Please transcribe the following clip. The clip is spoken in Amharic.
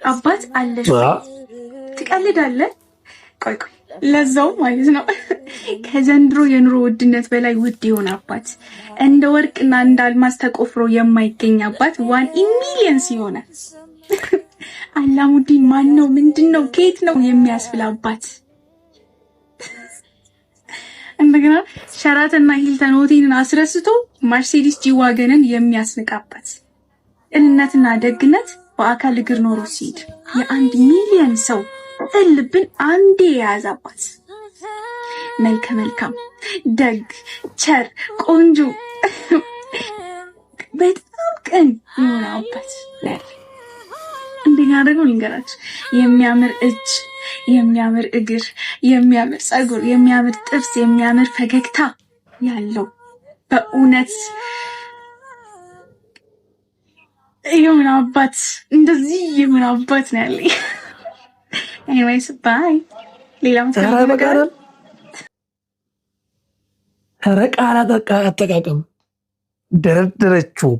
አባት አለሽ ትቀልዳለህ? ቆይ ለዛው ማለት ነው ከዘንድሮ የኑሮ ውድነት በላይ ውድ የሆነ አባት እንደ ወርቅና እንደ አልማዝ ተቆፍሮ የማይገኝ አባት 1 ሚሊዮን ሲሆን አላሙዲን ማን ነው ምንድነው ከየት ነው የሚያስብል አባት እንደገና ሸራተንና ሂልተን ሆቴልን አስረስቶ መርሴዲስ ጂዋገንን የሚያስንቃበት ቅንነትና ደግነት በአካል እግር ኖሮ ሲሄድ የ1 ሚሊዮን ሰው ልብን አንዴ የያዛባት መልከ መልካም ደግ ቸር ቆንጆ በጣም ቅን የሆነ አባት እንደኛ ደግሞ ልንገራችሁ የሚያምር እጅ የሚያምር እግር የሚያምር ጸጉር የሚያምር ጥርስ የሚያምር ፈገግታ ያለው በእውነት የምን አባት እንደዚህ የምን አባት ነው ያለኝ። ኤኒዌይስ ባይ ሌላም ቃላት አጠቃቀም ደረደረችው።